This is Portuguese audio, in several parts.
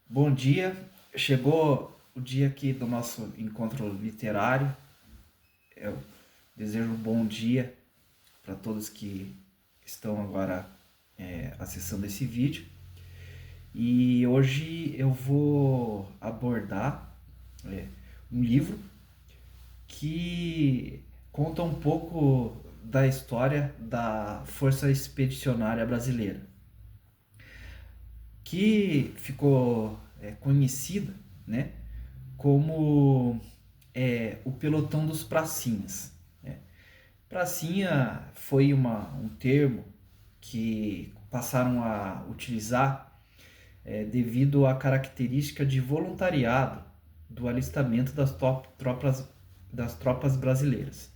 Bom dia, chegou o dia aqui do nosso encontro literário. Eu desejo um bom dia para todos que estão agora acessando esse vídeo. E hoje eu vou abordar é, um livro que conta um pouco da história da Força Expedicionária Brasileira, que ficou conhecida, né, como o pelotão dos pracinhas, né? Pracinha foi um termo que passaram a utilizar devido à característica de voluntariado do alistamento das tropas brasileiras.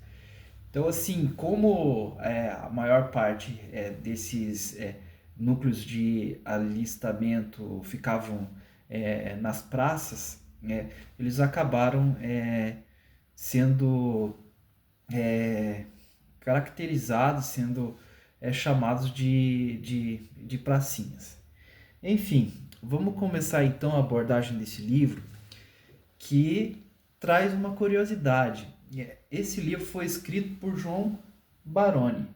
Então, assim, como a maior parte desses núcleos de alistamento ficavam nas praças, eles acabaram sendo é, caracterizados, sendo chamados de pracinhas. Enfim, vamos começar então a abordagem desse livro, que traz uma curiosidade. Esse livro foi escrito por João Baroni,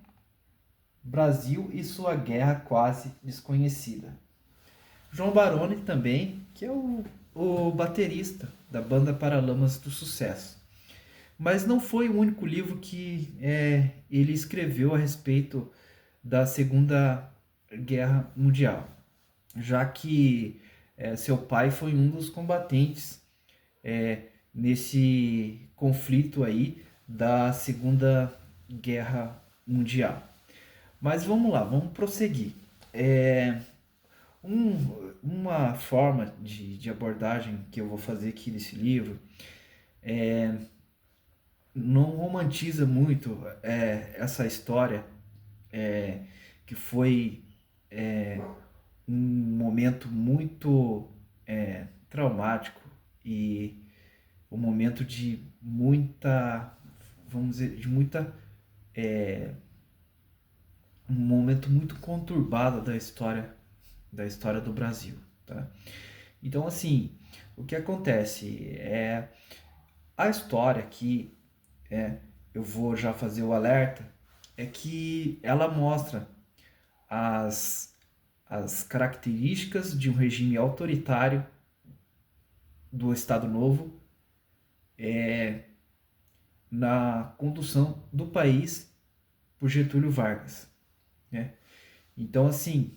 Brasil e sua Guerra Quase Desconhecida. João Baroni também, que é o baterista da banda Paralamas do Sucesso. Mas não foi o único livro que ele escreveu a respeito da Segunda Guerra Mundial, já que seu pai foi um dos combatentes nesse conflito aí da Segunda Guerra Mundial. Mas vamos lá, vamos prosseguir. Uma forma de abordagem que eu vou fazer aqui nesse livro não romantiza muito essa história que foi um momento muito traumático e um momento de muita, vamos dizer, de muita um momento muito conturbado da história do Brasil, tá? Então, assim, o que acontece é a história que eu vou já fazer o alerta é que ela mostra as, as características de um regime autoritário do Estado Novo na condução do país por Getúlio Vargas, né? Então, assim,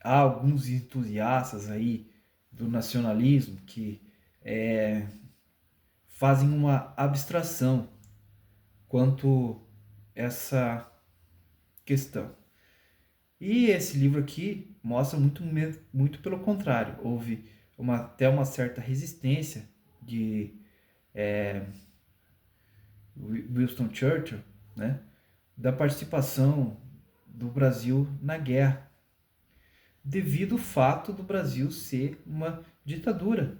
há alguns entusiastas aí do nacionalismo que fazem uma abstração quanto essa questão. E esse livro aqui mostra muito pelo contrário. Houve até uma certa resistência de Winston Churchill, né, da participação do Brasil na guerra, devido ao fato do Brasil ser uma ditadura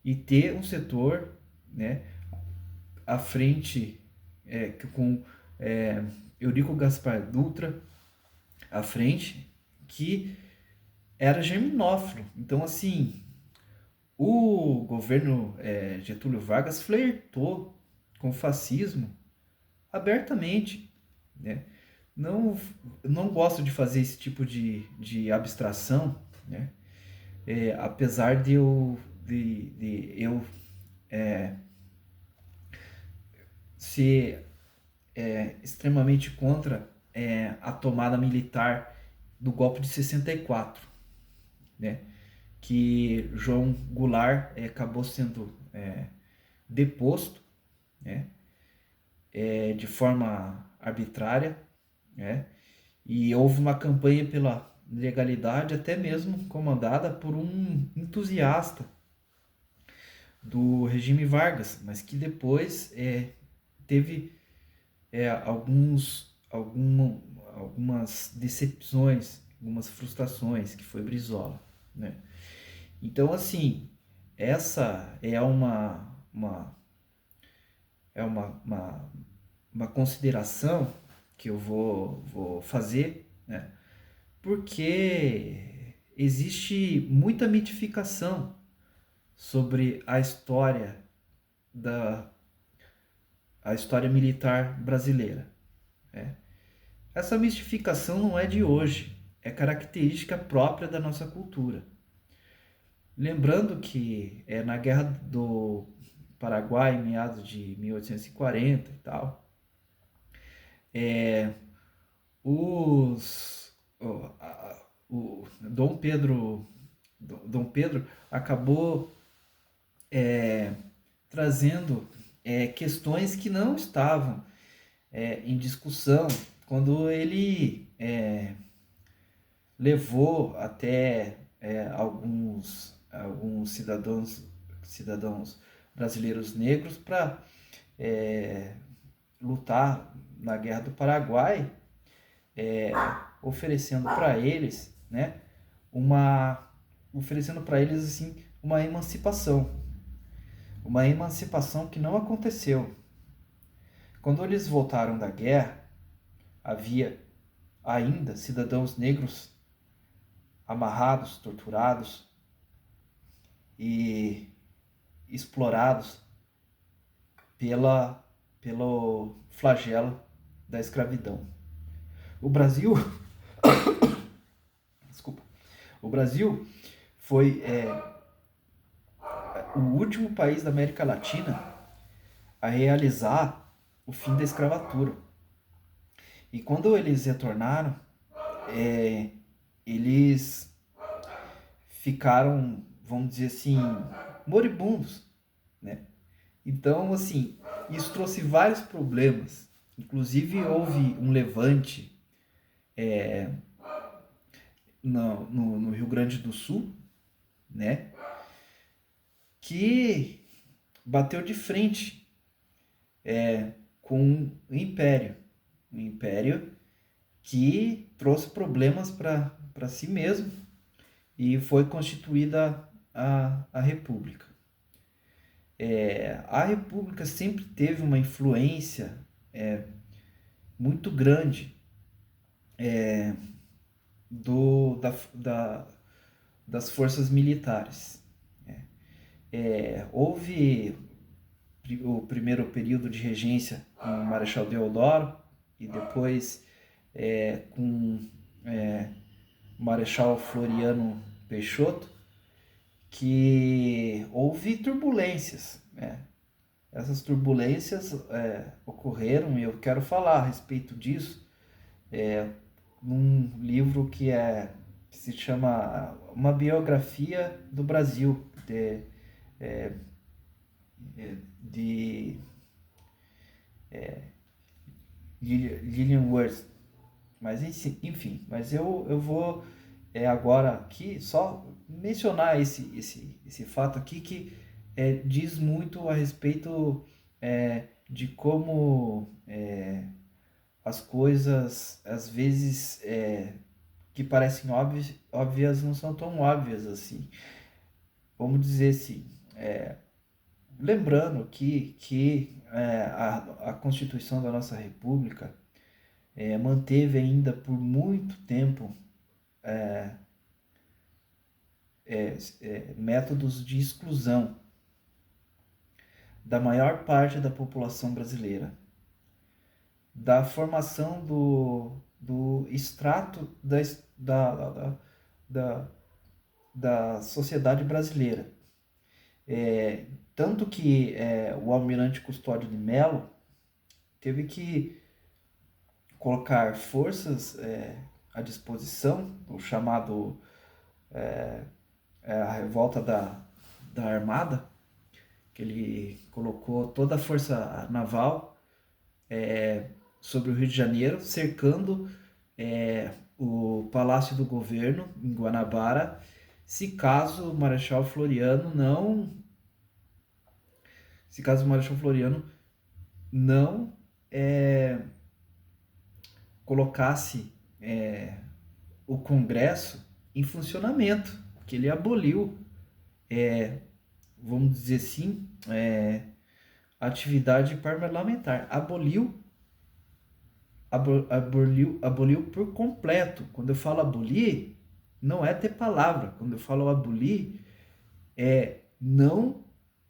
e ter um setor, né, à frente com Eurico Gaspar Dutra à frente, que era germinófilo. Então, assim, o governo Getúlio Vargas flertou com o fascismo abertamente, né? Não, não gosto de fazer esse tipo de abstração, né? Apesar de eu ser extremamente contra a tomada militar do golpe de 64, né? Que João Goulart acabou sendo deposto, né? De forma arbitrária, né? E houve uma campanha pela legalidade, até mesmo comandada por um entusiasta do regime Vargas, mas que depois teve algumas decepções, algumas frustrações, que foi Brizola, né? Então, assim, essa uma consideração que eu vou fazer, né? Porque existe muita mitificação sobre a história militar brasileira, né? Essa mistificação não é de hoje, é característica própria da nossa cultura. Lembrando que na Guerra do Paraguai, em meados de 1840 e tal, os, o Dom Pedro acabou trazendo questões que não estavam em discussão quando ele levou até alguns cidadãos brasileiros negros para lutar na Guerra do Paraguai, oferecendo para eles, né, oferecendo para eles assim uma emancipação que não aconteceu. Quando eles voltaram da guerra, havia ainda cidadãos negros amarrados, torturados e explorados pelo flagelo da escravidão. O Brasil, desculpa, o Brasil foi o último país da América Latina a realizar o fim da escravatura. E quando eles retornaram, eles ficaram, vamos dizer assim, moribundos, né? Então, assim, isso trouxe vários problemas. Inclusive, houve um levante no Rio Grande do Sul, né? Que bateu de frente com o Império. Um Império que trouxe problemas para si mesmo e foi constituída a República. A República sempre teve uma influência muito grande das forças militares. Houve o primeiro período de regência com o Marechal Deodoro e depois com o Marechal Floriano Peixoto, que houve turbulências, né? Essas turbulências ocorreram e eu quero falar a respeito disso num livro que se chama Uma Biografia do Brasil, de Lillian Worth. Mas enfim, mas eu vou agora aqui só mencionar esse fato aqui que diz muito a respeito de como as coisas às vezes que parecem óbvias não são tão óbvias assim. Vamos dizer assim, lembrando que a Constituição da nossa República manteve ainda por muito tempo métodos de exclusão da maior parte da população brasileira, da formação do extrato da sociedade brasileira. Tanto que o almirante Custódio de Mello teve que colocar forças à disposição, o chamado a revolta da Armada, que ele colocou toda a força naval sobre o Rio de Janeiro, cercando o Palácio do Governo, em Guanabara, se caso o Marechal Floriano não colocasse o Congresso em funcionamento, que ele aboliu, vamos dizer assim, a atividade parlamentar, aboliu por completo. Quando eu falo abolir, não é ter palavra. Quando eu falo abolir, é não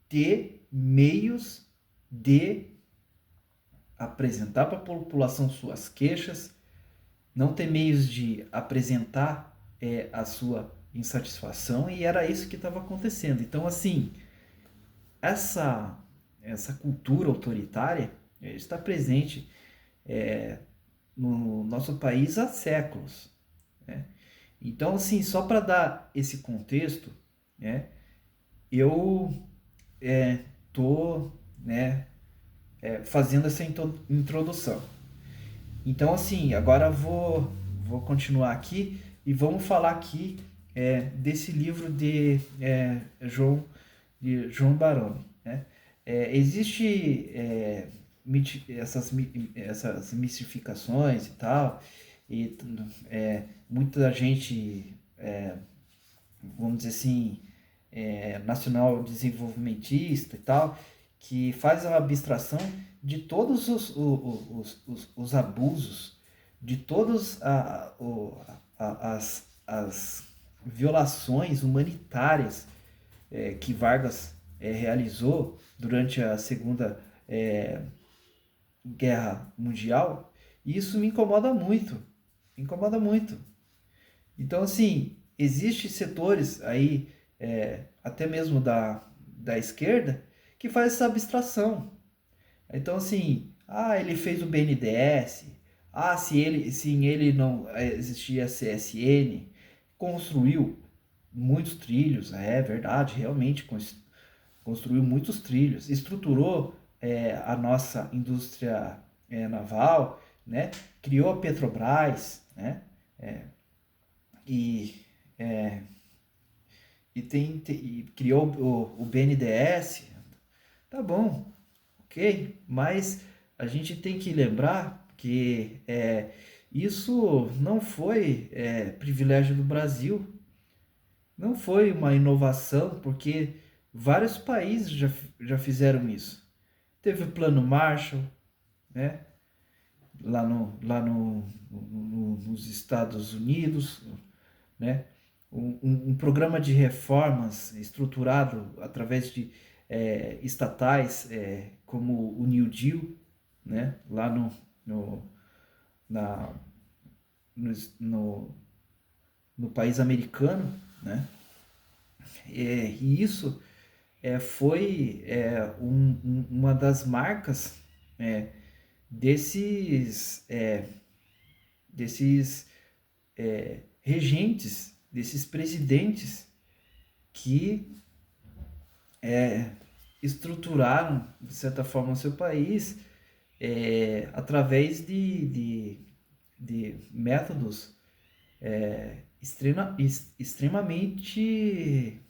ter meios de apresentar para a população suas queixas, não ter meios de apresentar a sua insatisfação, e era isso que estava acontecendo. Então, assim, essa, essa cultura autoritária está presente no nosso país há séculos, né? Então, assim, só para dar esse contexto, né, eu tô, né, fazendo essa introdução. Então, assim, agora vou continuar aqui e vamos falar aqui desse livro de João Baroni, né? Existe essas mistificações e tal, e muita gente, vamos dizer assim, nacional desenvolvimentista e tal, que faz a abstração de todos os abusos, de todas as violações humanitárias que Vargas realizou durante a Segunda Guerra Mundial, e isso me incomoda muito. Então, assim, existem setores aí, até mesmo da esquerda, que faz essa abstração. Então, assim, ele fez o BNDES, se em ele não existia CSN, construiu muitos trilhos, é verdade, realmente construiu muitos trilhos, estruturou a nossa indústria naval, né? Criou a Petrobras, né? E, é, e criou o BNDES, tá bom, ok, mas a gente tem que lembrar que isso não foi privilégio do Brasil, não foi uma inovação, porque vários países já fizeram isso. Teve o Plano Marshall, né? Nos Estados Unidos, né? Um programa de reformas estruturado através de estatais, como o New Deal, né? Lá no, na, no, no, no país americano, né? E isso foi uma das marcas é, desses, desses regentes, desses presidentes que estruturaram, de certa forma, o seu país através de métodos extremamente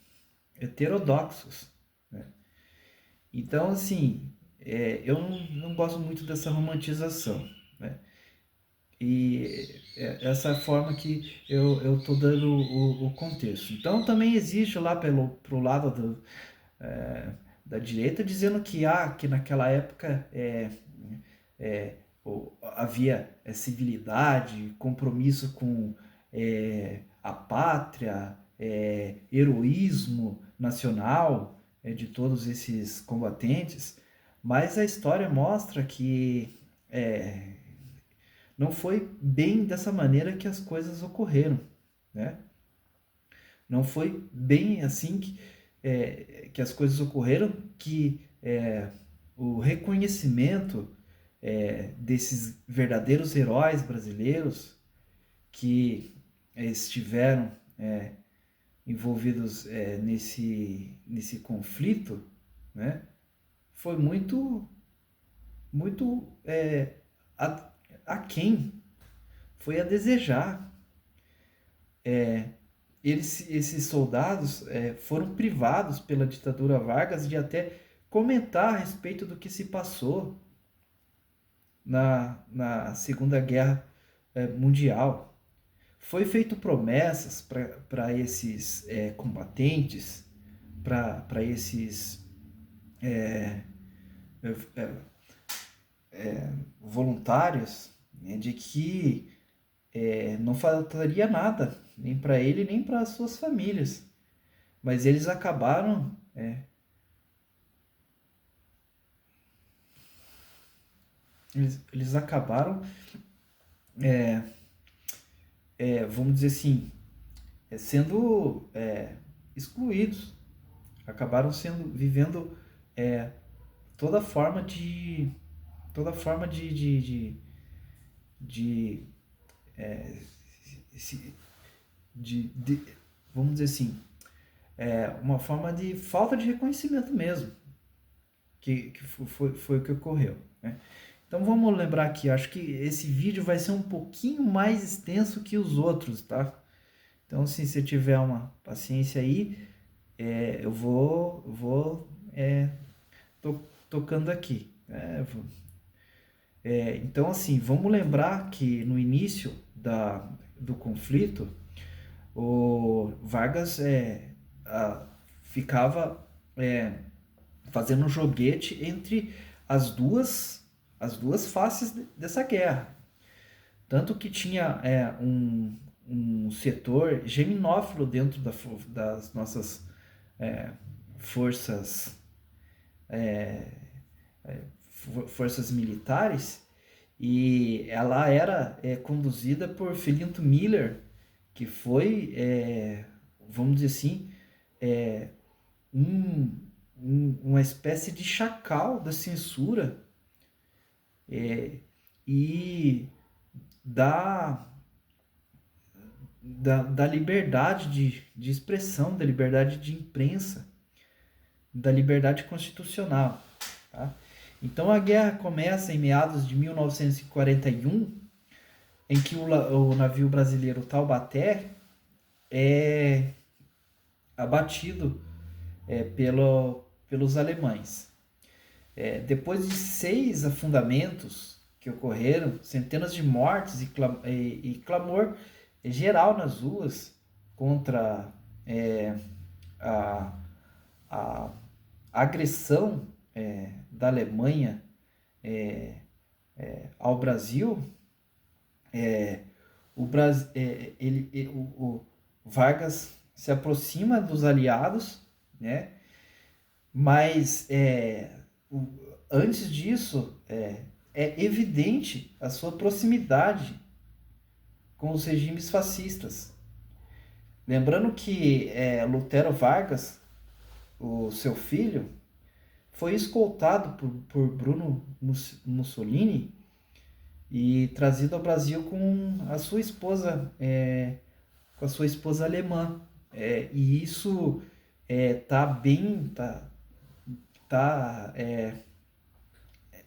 heterodoxos, né? Então, assim, eu não gosto muito dessa romantização, né? E essa é a forma que eu tô dando o contexto. Então, também existe lá pro lado da direita dizendo que naquela época havia civilidade, compromisso com a pátria, heroísmo nacional de todos esses combatentes, mas a história mostra que não foi bem dessa maneira que as coisas ocorreram, né? Não foi bem assim que as coisas ocorreram, que o reconhecimento desses verdadeiros heróis brasileiros que estiveram envolvidos nesse conflito, né, foi muito a, aquém, foi a desejar. Esses soldados foram privados pela ditadura Vargas de até comentar a respeito do que se passou na Segunda Guerra Mundial. Foi feito promessas para esses combatentes, para esses voluntários, né, de que não faltaria nada, nem para ele, nem para as suas famílias. Mas eles acabaram, vamos dizer assim, sendo excluídos, acabaram vivendo toda forma de toda forma de, é, se- de- vamos dizer assim, uma forma de falta de reconhecimento mesmo, que foi o que ocorreu, né? Então vamos lembrar aqui, acho que esse vídeo vai ser um pouquinho mais extenso que os outros, tá? Então, se você tiver uma paciência aí, eu vou tocando aqui. Então, assim, vamos lembrar que no início do conflito, o Vargas ficava fazendo um joguete entre as duas faces dessa guerra. Tanto que tinha um setor geminófilo dentro das nossas forças forças militares, e ela era conduzida por Filinto Miller, que foi, vamos dizer assim, um, uma espécie de chacal da censura e da, da liberdade de expressão, da liberdade de imprensa, da liberdade constitucional. Tá? Então a guerra começa em meados de 1941, em que o navio brasileiro Taubaté é abatido pelos alemães. Depois de 6 afundamentos que ocorreram, centenas de mortes e clamor geral nas ruas contra a, a agressão da Alemanha ao Brasil, o Vargas se aproxima dos aliados, né? Mas antes disso é evidente a sua proximidade com os regimes fascistas. Lembrando que Lutero Vargas, o seu filho, foi escoltado por Bruno Mussolini e trazido ao Brasil com a sua esposa alemã. E isso tá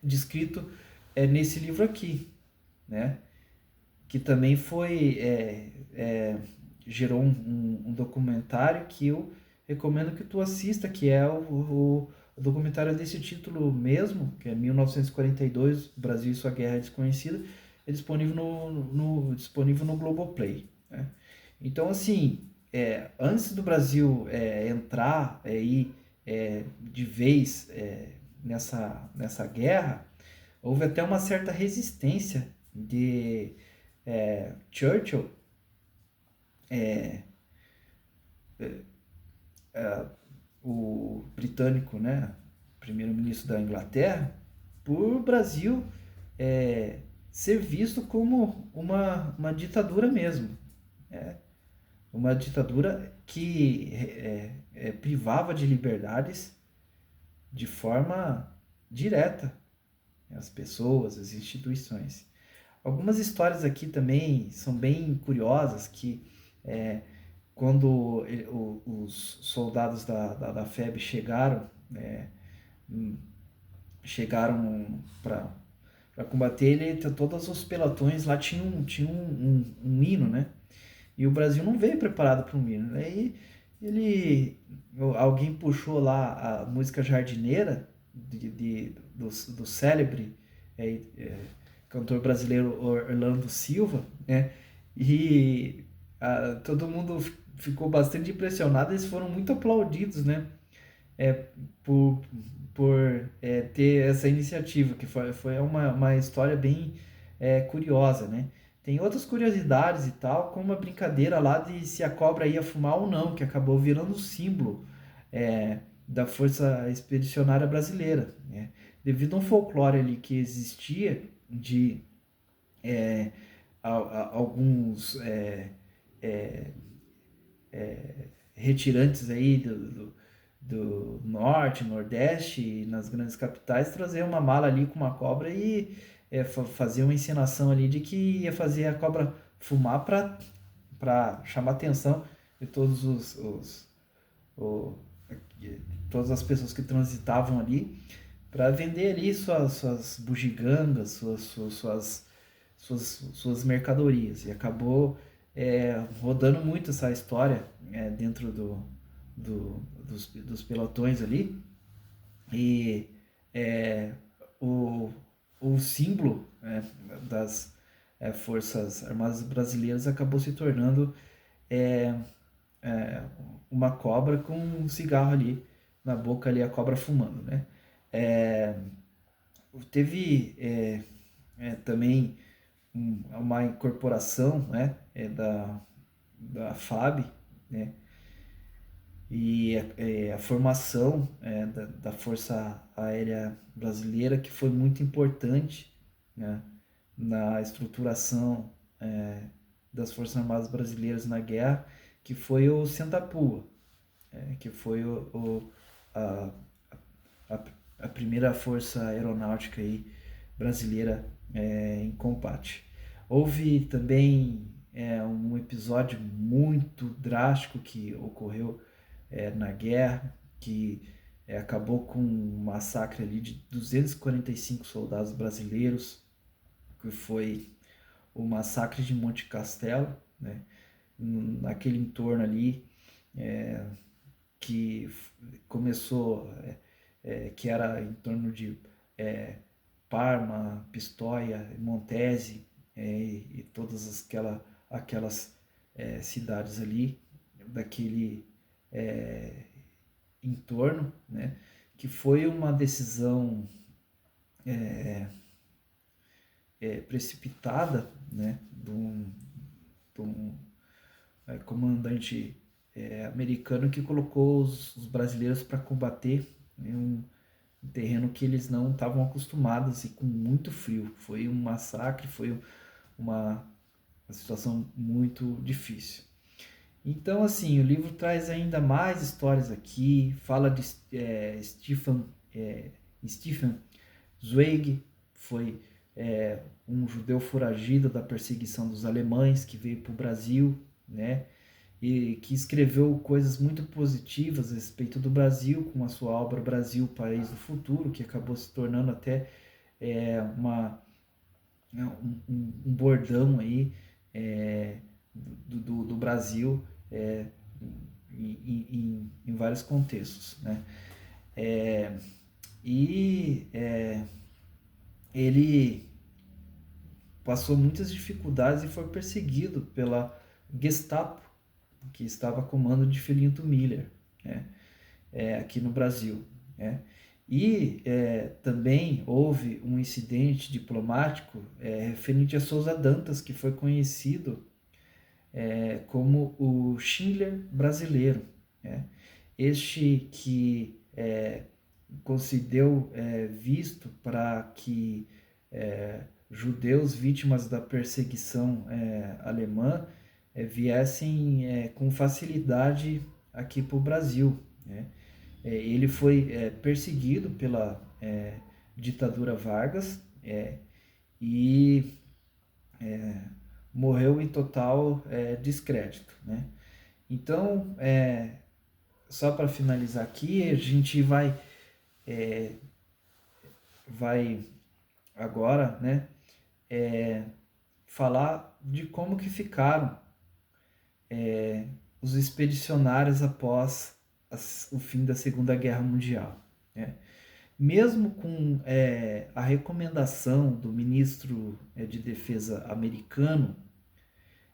descrito nesse livro aqui, né? Que também gerou um documentário que eu recomendo que tu assista, que é o documentário desse título mesmo, que é 1942, Brasil e sua Guerra Desconhecida, é disponível disponível no Globoplay, né? Então, assim, antes do Brasil entrar aí de vez nessa guerra, houve até uma certa resistência de Churchill, o britânico, né, primeiro-ministro da Inglaterra, por o Brasil ser visto como uma ditadura mesmo. Uma ditadura que privava de liberdades de forma direta as pessoas, as instituições. Algumas histórias aqui também são bem curiosas, que quando os soldados da FEB chegaram para combater ele, todos os pelotões lá tinham um hino, né? E o Brasil não veio preparado para um hino. Aí alguém puxou lá a música Jardineira do célebre cantor brasileiro Orlando Silva, né? E todo mundo ficou bastante impressionado. Eles foram muito aplaudidos, né? É, por, por ter essa iniciativa, que foi uma história bem curiosa, né? tem outras curiosidades e tal, como a brincadeira lá de se a cobra ia fumar ou não, que acabou virando um símbolo da Força Expedicionária Brasileira, né? Devido a um folclore ali que existia de alguns retirantes aí do norte, nordeste e nas grandes capitais, trazer uma mala ali com uma cobra e fazer uma encenação ali de que ia fazer a cobra fumar para chamar a atenção de o- todas as pessoas que transitavam ali, para vender ali suas bugigangas, suas mercadorias. E acabou rodando muito essa história dentro dos pelotões ali. E é, o, o símbolo das Forças Armadas Brasileiras acabou se tornando é, é, uma cobra com um cigarro ali na boca, ali a cobra fumando, né? É, teve também uma incorporação, né, da FAB, né, e a formação da Força Aérea Brasileira, que foi muito importante, né, na estruturação das Forças Armadas Brasileiras na guerra, que foi o Sentapua, que foi a, a, a primeira força aeronáutica aí brasileira em combate. Houve também um episódio muito drástico que ocorreu na guerra, que acabou com um massacre ali de 245 soldados brasileiros, que foi o massacre de Monte Castelo, né? Naquele entorno ali, que começou, que era em torno de Parma, Pistoia, Montese e todas aquelas cidades ali daquele entorno, né? Que foi uma decisão precipitada, né? De um comandante americano que colocou os brasileiros para combater em um terreno que eles não estavam acostumados e com muito frio. Foi um massacre, foi uma situação muito difícil. Então, assim, o livro traz ainda mais histórias aqui, fala de Stefan Zweig, foi um judeu foragido da perseguição dos alemães que veio para o Brasil, né? E que escreveu coisas muito positivas a respeito do Brasil, com a sua obra Brasil, País do Futuro, que acabou se tornando até um bordão aí do Brasil em vários contextos, né? E ele passou muitas dificuldades e foi perseguido pela Gestapo, que estava a comando de Filinto Miller, né? Aqui no Brasil, né? E também houve um incidente diplomático referente a Souza Dantas, que foi conhecido como o Schindler brasileiro, né? Este que concedeu visto para que judeus vítimas da perseguição alemã viessem com facilidade aqui para o Brasil, né? Ele foi perseguido pela ditadura Vargas e morreu em total descrédito, né? Então, só para finalizar aqui, a gente vai agora, né, falar de como que ficaram os expedicionários após o fim da Segunda Guerra Mundial, né? Mesmo com a recomendação do ministro de Defesa americano,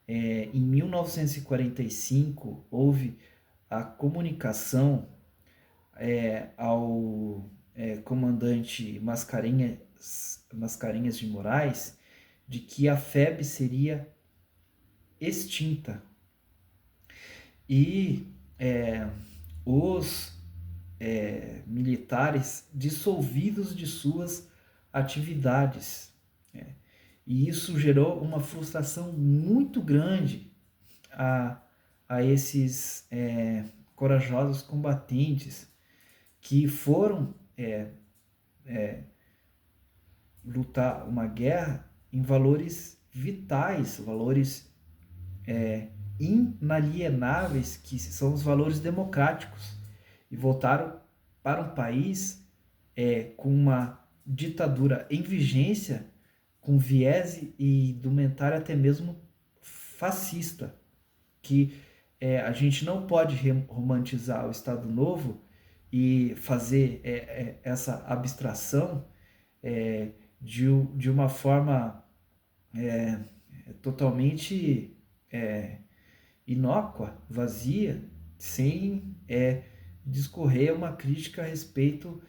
em 1945 houve a comunicação ao comandante Mascarenhas de Moraes de que a febre seria extinta. E os militares dissolvidos de suas atividades. E isso gerou uma frustração muito grande a, a esses corajosos combatentes que foram lutar uma guerra em valores vitais, valores inalienáveis, que são os valores democráticos, e voltaram para um país com uma ditadura em vigência, com viés e indumentária até mesmo fascista, que a gente não pode romantizar o Estado Novo e fazer essa abstração de uma forma totalmente inócua, vazia, sem discorrer uma crítica a respeito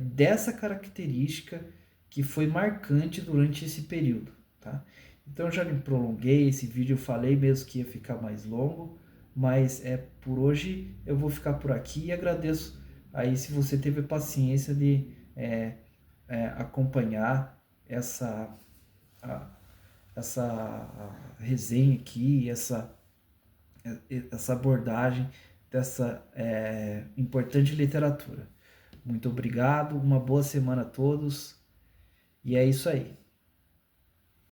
dessa característica que foi marcante durante esse período, tá? Então eu já me prolonguei, esse vídeo eu falei mesmo que ia ficar mais longo, mas por hoje eu vou ficar por aqui e agradeço aí se você teve a paciência de acompanhar essa resenha aqui, essa abordagem dessa importante literatura. Muito obrigado, uma boa semana a todos, e é isso aí.